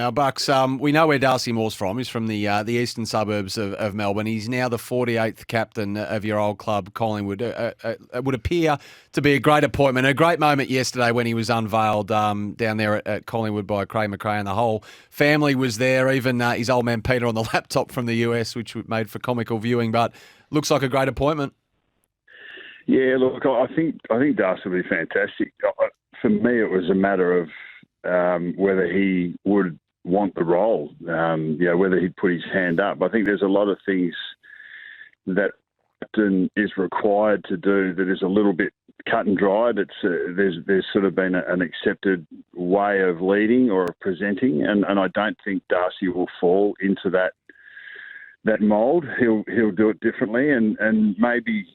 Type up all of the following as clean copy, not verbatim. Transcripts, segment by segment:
Now, Bucks, we know where Darcy Moore's from. He's from the eastern suburbs of Melbourne. He's now the 48th captain of your old club, Collingwood. It would appear to be a great appointment. A great moment yesterday when he was unveiled down there at Collingwood by Craig McRae, and the whole family was there, even his old man Peter on the laptop from the US, which made for comical viewing, but looks like a great appointment. Yeah, look, I think Darcy will be fantastic. For me, it was a matter of whether he would want the role, whether he'd put his hand up. I think there's a lot of things that captain is required to do that is a little bit cut and dried. There's sort of been an accepted way of leading or of presenting, and I don't think Darcy will fall into that mould. He'll do it differently, and maybe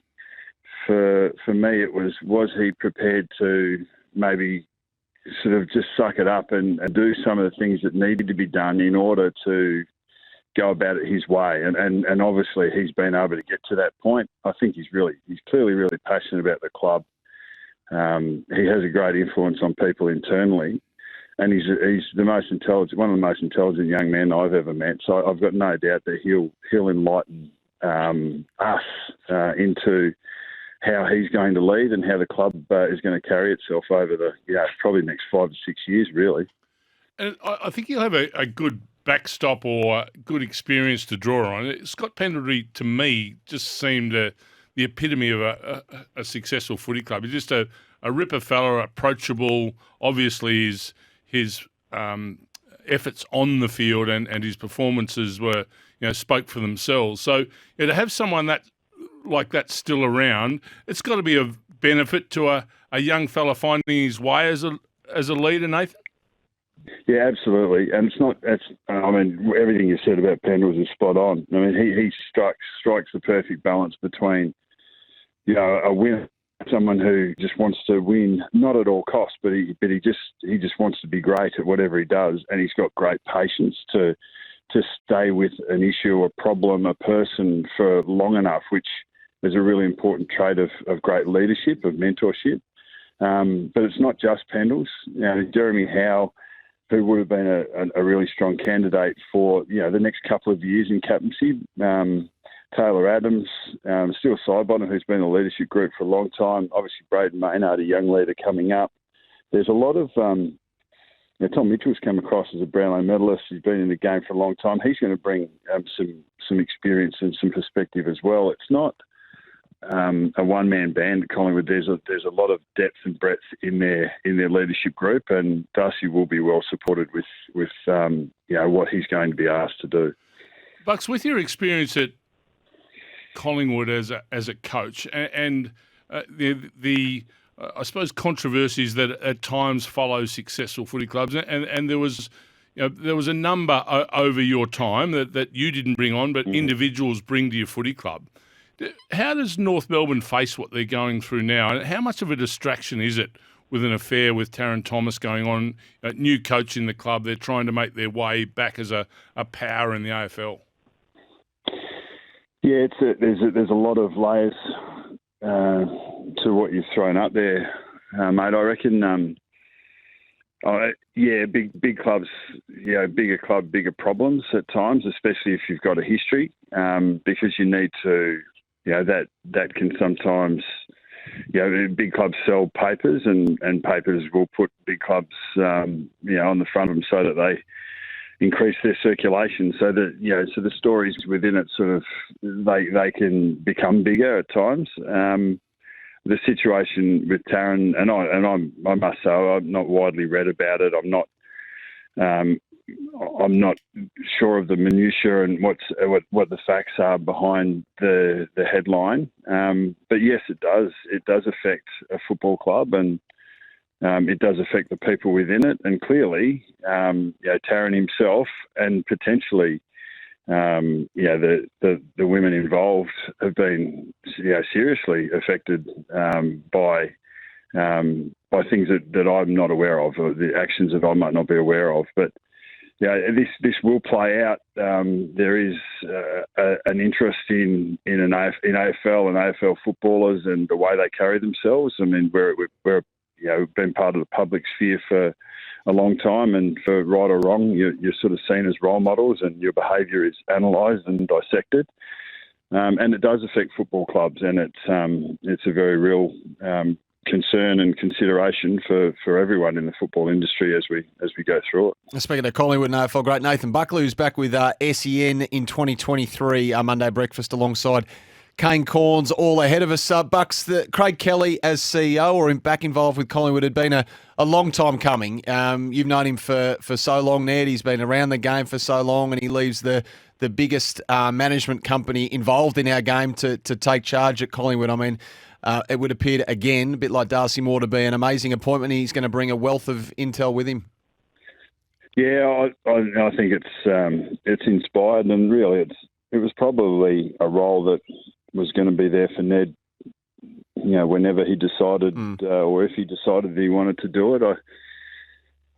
for me it was he prepared to maybe sort of just suck it up and do some of the things that needed to be done in order to go about it his way. And obviously he's been able to get to that point. I think he's clearly really passionate about the club. He has a great influence on people internally, and he's one of the most intelligent young men I've ever met. So I've got no doubt that he'll enlighten us into how he's going to lead and how the club is going to carry itself over the probably next 5 to 6 years, really. And I think he'll have a good backstop or good experience to draw on. Scott Pendlebury, to me, just seemed the epitome of a successful footy club. He's just a ripper fella, approachable. Obviously, his efforts on the field and his performances were, spoke for themselves. So to have someone like that still around, it's got to be of benefit to a young fella finding his way as a leader, Nathan. Yeah, absolutely. And everything you said about Pendles is spot on. I mean, he strikes the perfect balance between, a winner, someone who just wants to win, not at all costs, but he just wants to be great at whatever he does, and he's got great patience to stay with an issue, a problem, a person for long enough, which is a really important trait of great leadership, of mentorship. But it's not just Pendles. Jeremy Howe, who would have been a really strong candidate for the next couple of years in captaincy. Taylor Adams, Stuart Sidebottom, who's been in the leadership group for a long time. Obviously, Brayden Maynard, a young leader coming up. There's a lot of Tom Mitchell's come across as a Brownlow medalist. He's been in the game for a long time. He's going to bring some experience and some perspective as well. It's not a one-man band at Collingwood. There's a lot of depth and breadth in their leadership group, and Darcy will be well supported with what he's going to be asked to do. Bucks, with your experience at Collingwood as a coach and the I suppose controversies that at times follow successful footy clubs, and there was a number over your time that you didn't bring on, but individuals bring to your footy club. How does North Melbourne face what they're going through now, and how much of a distraction is it with an affair with Taron Thomas going on, a new coach in the club? They're trying to make their way back as a power in the AFL. Yeah, there's a lot of layers to what you've thrown up there, mate. I reckon, big clubs, bigger club, bigger problems at times, especially if you've got a history, because you need to, that can sometimes, big clubs sell papers, and papers will put big clubs, on the front of them so that they increase their circulation, so that so the stories within it sort of they can become bigger at times. The situation with Taron, I must say I'm not widely read about it. I'm not sure of the minutiae and what the facts are behind the headline. But yes, it does. It does affect a football club, and it does affect the people within it. And clearly, Taron himself and potentially, the women involved have been, seriously affected by things that I'm not aware of, or the actions that I might not be aware of. But this will play out. There is an interest in AFL and AFL footballers and the way they carry themselves. I mean, we're been part of the public sphere for a long time, and for right or wrong, you're sort of seen as role models, and your behaviour is analysed and dissected. And it does affect football clubs, and it's a very real concern and consideration for everyone in the football industry as we go through it. Speaking of Collingwood and AFL great Nathan Buckley, who's back with SEN in 2023, Monday breakfast alongside Kane Corns, all ahead of us. Bucks, Craig Kelly as CEO or back involved with Collingwood had been a long time coming. You've known him for so long, Ned. He's been around the game for so long, and he leaves the biggest management company involved in our game to take charge at Collingwood. I mean, it would appear, again, a bit like Darcy Moore, to be an amazing appointment. He's going to bring a wealth of intel with him. Yeah, I think it's inspired, and really it was probably a role that was going to be there for Ned, whenever he decided or if he decided that he wanted to do it. I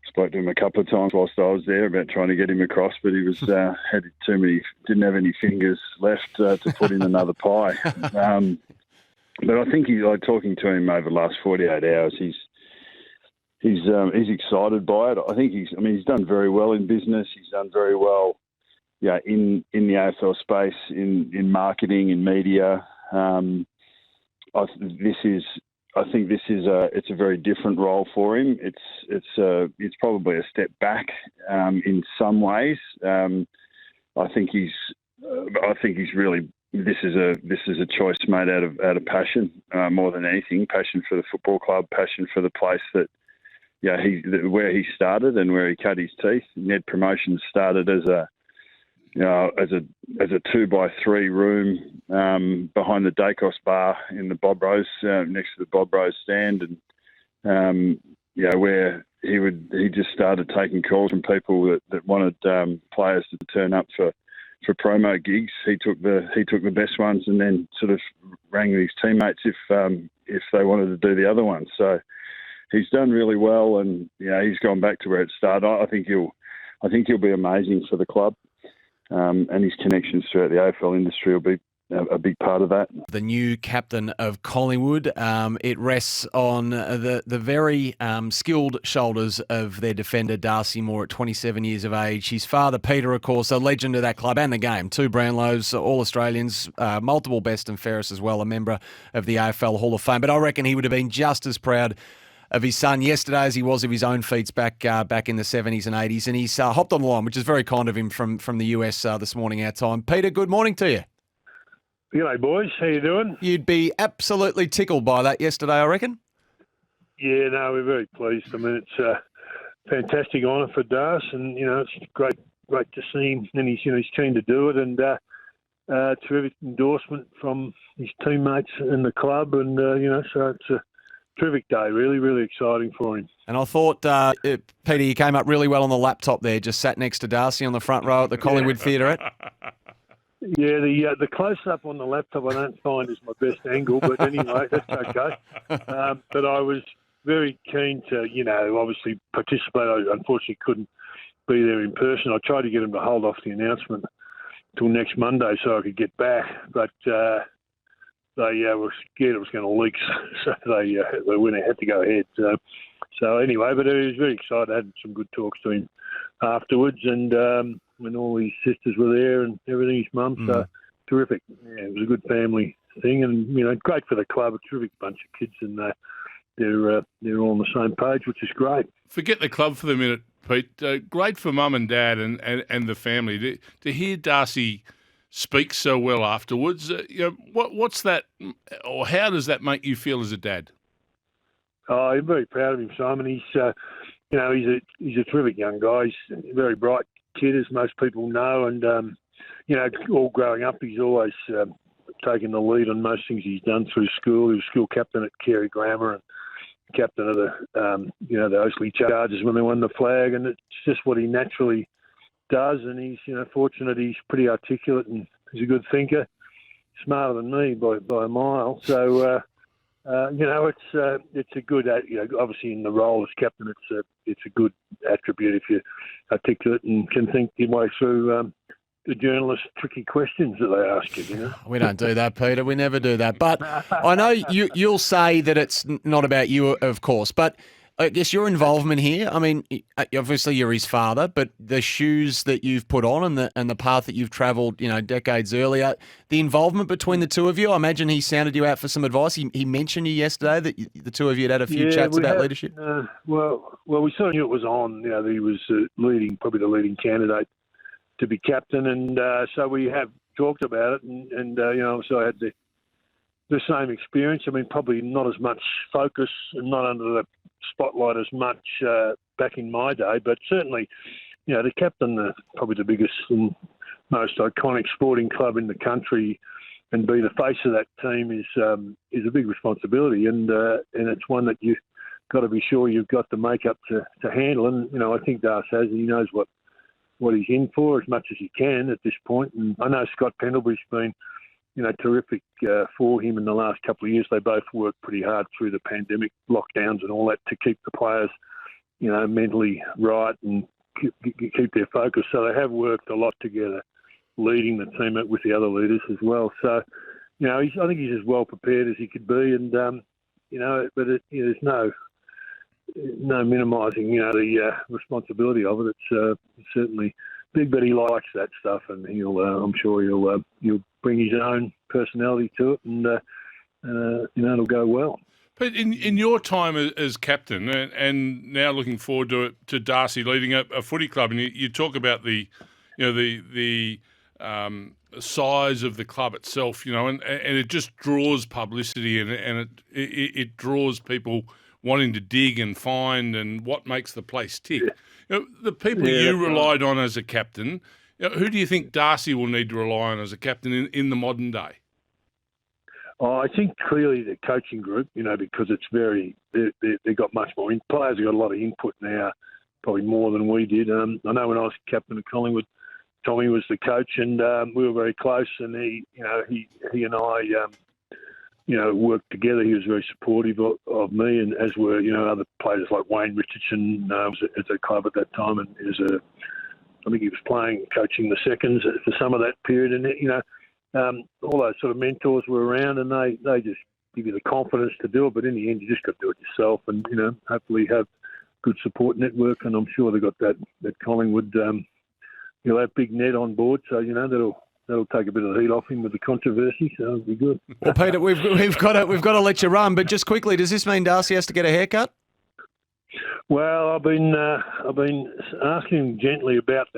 spoke to him a couple of times whilst I was there about trying to get him across, but he was didn't have any fingers left to put in another pie. But I think talking to him over the last 48 hours, he's excited by it. I think he's done very well in business. He's done very well, in the AFL space, in marketing, in media. I think this is it's a very different role for him. It's probably a step back in some ways. I think he's really. This is a choice made out of passion more than anything. Passion for the football club, passion for the place that where he started and where he cut his teeth. Ned Promotions started as a 2x3 room behind the Dacos bar in the Bob Rose, next to the Bob Rose stand, and where he just started taking calls from people that wanted players to turn up for promo gigs. He took the best ones, and then sort of rang his teammates if they wanted to do the other ones. So he's done really well, and he's gone back to where it started. I think he'll be amazing for the club. And his connections throughout the AFL industry will be a big part of that. The new captain of Collingwood, it rests on the very skilled shoulders of their defender, Darcy Moore, at 27 years of age. His father, Peter, of course, a legend of that club and the game. 2 Brownlows, all Australians, multiple best and fairest as well, a member of the AFL Hall of Fame. But I reckon he would have been just as proud of his son yesterday as he was of his own feats back in the 70s and 80s. And he's hopped on the line, which is very kind of him from the US this morning, our time. Peter, good morning to you. G'day, boys. How you doing? You'd be absolutely tickled by that yesterday, I reckon. Yeah, no, we're very pleased. I mean, it's a fantastic honour for Darce, and, it's great to see him, and he's keen to do it, and terrific endorsement from his teammates in the club, and, so it's a terrific day, really, really exciting for him. And I thought, Peter, you came up really well on the laptop there, just sat next to Darcy on the front row at the Collingwood Theaterette. Yeah, the close-up on the laptop I don't find is my best angle, but anyway, that's okay. But I was very keen to, obviously participate. I unfortunately couldn't be there in person. I tried to get him to hold off the announcement till next Monday so I could get back, but they were scared it was going to leak, so they went ahead to go ahead. So anyway, but I was very excited. I had some good talks to him afterwards, and when all his sisters were there and everything, his mum, so terrific. Yeah, it was a good family thing, and great for the club. A terrific bunch of kids, and they're all on the same page, which is great. Forget the club for the minute, Pete. Great for mum and dad and the family to hear Darcy speak so well afterwards. What's that, or how does that make you feel as a dad? Oh, I'm very proud of him, Simon. He's he's a terrific young guy. He's a very bright kid, as most people know, and all growing up, he's always taken the lead on most things he's done through school. He was school captain at Carey Grammar and captain of the the Oakley Chargers when they won the flag, and it's just what he naturally does. And he's fortunate. He's pretty articulate, and he's a good thinker, smarter than me by a mile. So it's a good obviously in the role as captain, it's a good attribute if you're articulate and can think your way through the journalists' tricky questions that they ask you. We don't do that, Peter. We never do that. But I know you'll say that it's not about you, of course. But I guess your involvement here, I mean, obviously you're his father, but the shoes that you've put on and the path that you've travelled, decades earlier, the involvement between the two of you, I imagine he sounded you out for some advice. He mentioned you yesterday that the two of you had a few chats about leadership. Well, we sort of knew it was on. That he was probably the leading candidate to be captain, and so we have talked about it, and so I had the same experience. I mean, probably not as much focus and not under the spotlight as much back in my day, but certainly, to captain probably the biggest and most iconic sporting club in the country and be the face of that team is a big responsibility, and it's one that you've got to be sure you've got the makeup to handle. And I think Darcy has. He knows what he's in for as much as he can at this point. And I know Scott Pendlebury's been terrific for him in the last couple of years. They both worked pretty hard through the pandemic lockdowns and all that to keep the players, mentally right and keep their focus. So they have worked a lot together, leading the team with the other leaders as well. So, I think he's as well prepared as he could be. And, but there's no minimising, the responsibility of it. It's certainly big, but he likes that stuff, and I'm sure he'll bring his own personality to it, and it'll go well. But in your time as captain, and now looking forward to Darcy leading a footy club, and you talk about the size of the club itself, and it just draws publicity, and it draws people wanting to dig and find and what makes the place tick. The people you relied on as a captain, who do you think Darcy will need to rely on as a captain in the modern day? I think clearly the coaching group, because it's they've got much more. Players have got a lot of input now, probably more than we did. I know when I was captain of Collingwood, Tommy was the coach, and we were very close. And he and I, worked together. He was very supportive of me, and as were other players like Wayne Richardson was at the club at that time, and I think he was coaching the seconds for some of that period, and all those sort of mentors were around, and they just give you the confidence to do it. But in the end, you just got to do it yourself, and hopefully have good support network. And I'm sure they got that Collingwood. That big net on board, so that'll take a bit of the heat off him with the controversy, so it'll be good. Well, Peter, we've got to let you run, but just quickly, does this mean Darcy has to get a haircut? Well, I've been asking him gently about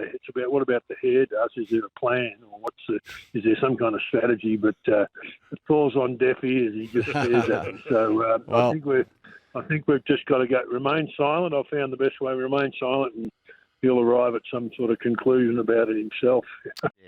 what about the hair, Darcy? Is there a plan, or is there some kind of strategy? But it falls on deaf ears. He just stares at me. So I think we've just got to remain silent. I've found the best way: remain silent, and he'll arrive at some sort of conclusion about it himself.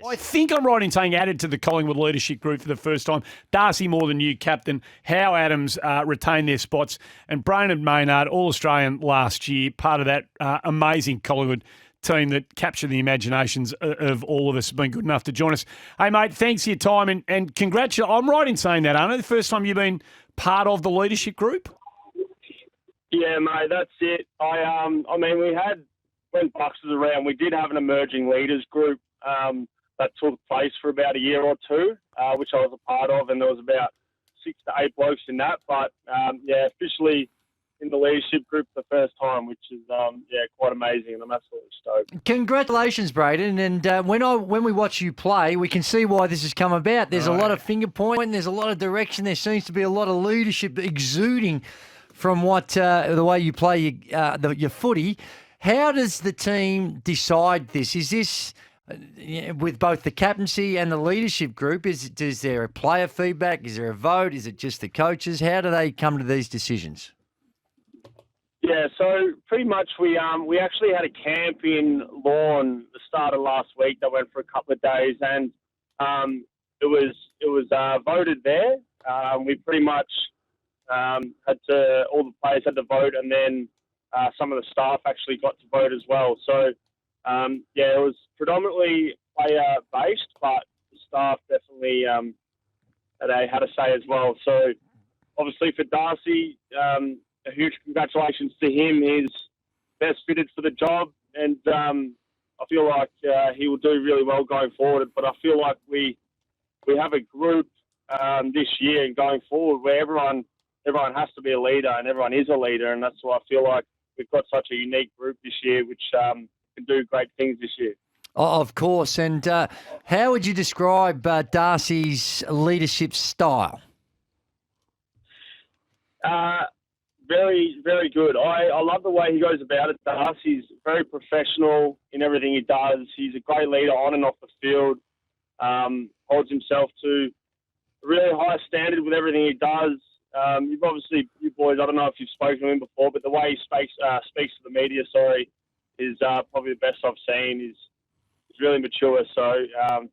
I think I'm right in saying added to the Collingwood leadership group for the first time. Darcy Moore, the new captain. Howe Adams retained their spots. And Brayden Maynard, All-Australian last year, part of that amazing Collingwood team that captured the imaginations of all of us, has been good enough to join us. Hey, mate, thanks for your time and congratulations. I'm right in saying that, aren't I? The first time you've been part of the leadership group? Yeah, mate, that's it. I mean, we had... When Bucks was around, we did have an emerging leaders group that took place for about a year or two, which I was a part of, and there was about 6 to 8 blokes in that. But, officially in the leadership group for the first time, which is, quite amazing, and I'm absolutely stoked. Congratulations, Brayden. And when we watch you play, we can see why this has come about. There's a lot of finger pointing, there's a lot of direction, there seems to be a lot of leadership exuding from the way you play your footy. How does the team decide this? Is this with both the captaincy and the leadership group? Is there a player feedback? Is there a vote? Is it just the coaches? How do they come to these decisions? Yeah, so pretty much we actually had a camp in Lorne the start of last week that went for a couple of days, and it was voted there. We pretty much all the players had to vote, and then some of the staff actually got to vote as well. So, it was predominantly player-based, but the staff definitely had a say as well. So, obviously for Darcy, a huge congratulations to him. He's best fitted for the job, and I feel like he will do really well going forward. But I feel like we have a group this year and going forward where everyone everyone has to be a leader, and everyone is a leader, and that's why I feel like we've got such a unique group this year, which can do great things this year. Oh, of course. And how would you describe Darcy's leadership style? Very, very good. I love the way he goes about it. Darcy's very professional in everything he does. He's a great leader on and off the field. Holds himself to a really high standard with everything he does. You've obviously, you boys, I don't know if you've spoken to him before, but the way he speaks to the media, is probably the best I've seen. He's really mature. So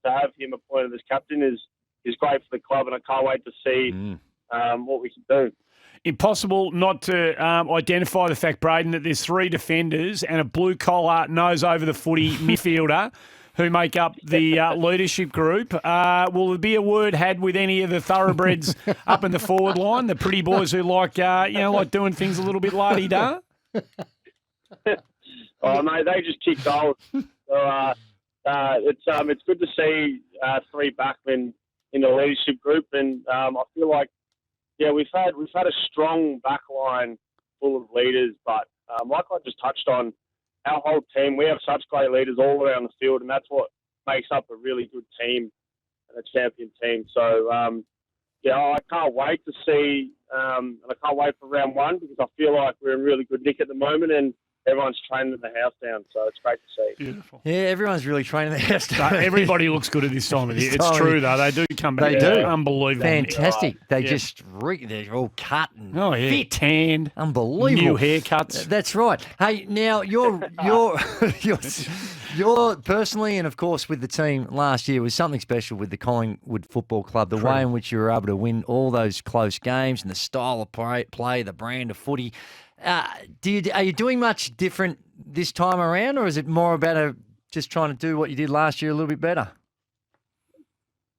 to have him appointed as captain is great for the club, and I can't wait to see what we can do. Impossible not to identify the fact, Brayden, that there's 3 defenders and a blue-collar, nose-over-the-footy midfielder who make up the leadership group. Will there be a word had with any of the thoroughbreds up in the forward line, the pretty boys who like doing things a little bit la-di-da? Oh, no, they just kick goals. So it's good to see 3 backmen in the leadership group, and I feel like we've had a strong back line full of leaders, but like I just touched on, our whole team, we have such great leaders all around the field, and that's what makes up a really good team and a champion team. So, I can't wait to see, and I can't wait for round 1 because I feel like we're in really good nick at the moment, and everyone's training the house down, so it's great to see. Beautiful. Yeah, everyone's really training the house down. Everybody looks good at this time of year. It's true, though. They do come back. They do. Unbelievable. Fantastic. They're all cut and fit. Tanned. Unbelievable. New haircuts. That's right. Hey, now you're personally, and of course with the team last year, was something special with the Collingwood Football Club. The way in which you were able to win all those close games and the style of play, the brand of footy. Are you doing much different this time around, or is it more about just trying to do what you did last year a little bit better?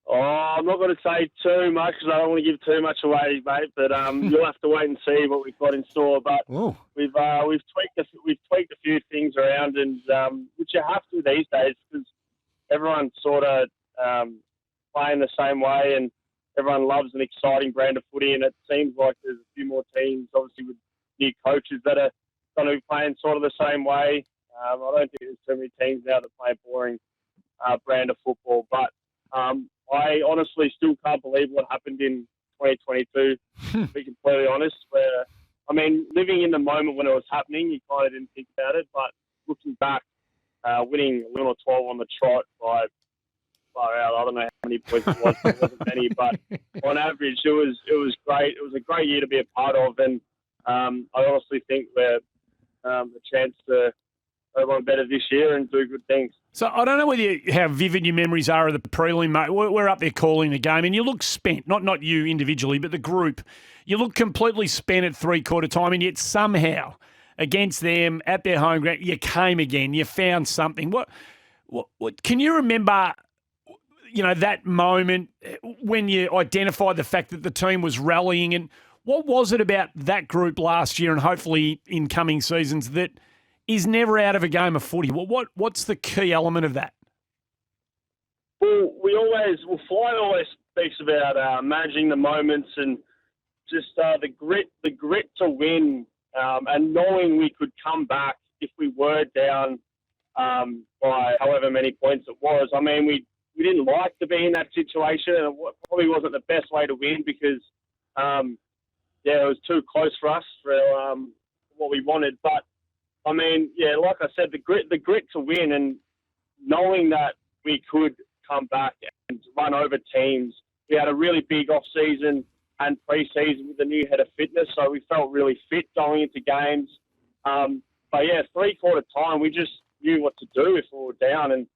Oh, I'm not going to say too much because I don't want to give too much away, mate. But you'll have to wait and see what we've got in store. But we've tweaked a few things around, and which you have to these days because everyone's sort of playing the same way, and everyone loves an exciting brand of footy. And it seems like there's a few more teams, obviously with new coaches that are going to be playing sort of the same way. I don't think there's too many teams now that play a boring brand of football. But I honestly still can't believe what happened in 2022, to be completely honest. Where, I mean, living in the moment when it was happening, you kind of didn't think about it. But looking back, winning 11 or 12 on the trot by far out, I don't know how many points it was. It wasn't many, but on average, it was great. It was a great year to be a part of, and I honestly think we're a chance to go on better this year and do good things. So I don't know how vivid your memories are of the prelim, mate. We're up there calling the game, and you look spent. Not you individually, but the group. You look completely spent at 3/4 time, and yet somehow against them at their home ground, you came again. You found something. What can you remember? That moment when you identified the fact that the team was rallying, and what was it about that group last year and hopefully in coming seasons that is never out of a game of footy? What's the key element of that? Well, Fly always speaks about managing the moments and just the grit to win, and knowing we could come back if we were down by however many points it was. I mean, we didn't like to be in that situation, and it probably wasn't the best way to win because it was too close for us for what we wanted. But I mean, like I said, the grit to win, and knowing that we could come back and run over teams. We had a really big off season and pre-season with the new head of fitness, so we felt really fit going into games. But 3/4 time, we just knew what to do if we were down, and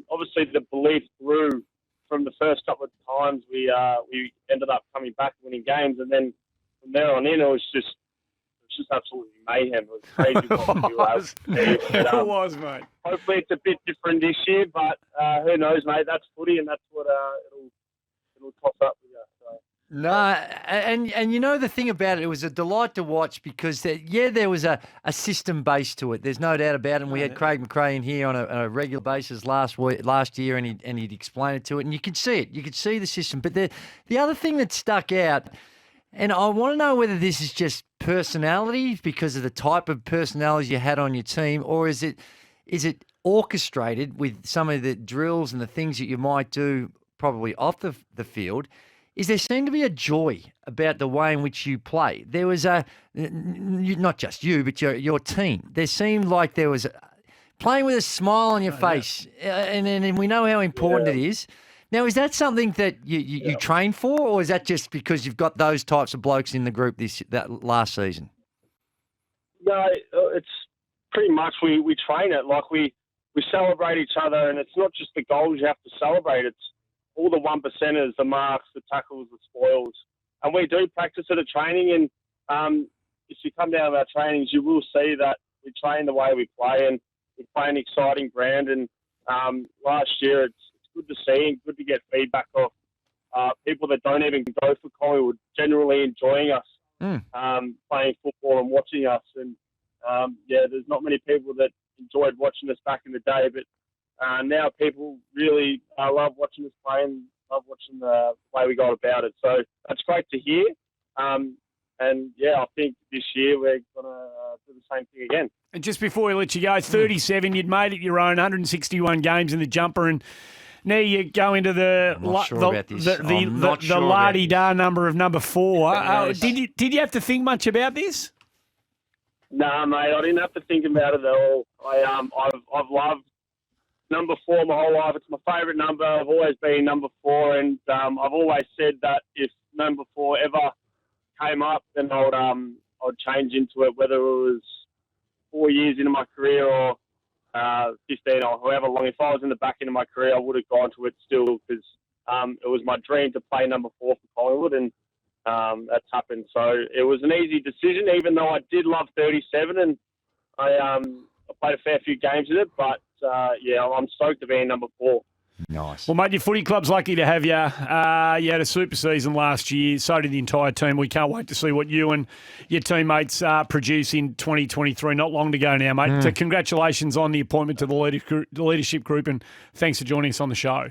obviously the belief grew from the first couple of times we ended up coming back and winning games, and then from there on in, it was just absolutely mayhem. It was crazy what we were able to do. But, it was, mate. Hopefully it's a bit different this year, but who knows, mate? That's footy, and that's what it'll toss up with us. So. No, and the thing about it was a delight to watch because there was a system base to it. There's no doubt about it. And we had Craig McRae in here on a regular basis last year, and he'd explain it to it, and you could see it. You could see the system. But the other thing that stuck out, And I want to know whether this is just personality because of the type of personalities you had on your team, or is it orchestrated with some of the drills and the things that you might do probably off the field? Is there seemed to be a joy about the way in which you play? There was not just you, but your team. There seemed like there was playing with a smile on your face, and we know how important it is. Now, is that something that you train for, or is that just because you've got those types of blokes in the group that last season? No, it's pretty much we train it. Like we celebrate each other, and it's not just the goals you have to celebrate. It's all the 1%ers, the marks, the tackles, the spoils. And we do practice at a training, and if you come down to our trainings, you will see that we train the way we play, and we play an exciting brand. And last year, it's good to see and good to get feedback off people that don't even go for Collingwood, generally enjoying us playing football and watching us. And there's not many people that enjoyed watching us back in the day, but now people really love watching us play and love watching the way we go about it. So that's great to hear. I think this year we're going to do the same thing again. And just before we let you go, 37, you'd made it your own, 161 games in the jumper, and now you go into the la-di-da number of number 4. Did you have to think much about this? Nah, mate, I didn't have to think about it at all. I've loved number 4 my whole life. It's my favourite number. I've always been number 4, and I've always said that if number 4 ever came up, then I'd change into it, whether it was 4 years into my career or 15 or however long. If I was in the back end of my career, I would have gone to it still because it was my dream to play number 4 for Collingwood, and that's happened. So it was an easy decision, even though I did love 37, and I played a fair few games with it. But I'm stoked to be in number 4. Nice. Well, mate, your footy club's lucky to have you. You had a super season last year. So did the entire team. We can't wait to see what you and your teammates produce in 2023. Not long to go now, mate. So congratulations on the appointment to the leadership group, and thanks for joining us on the show.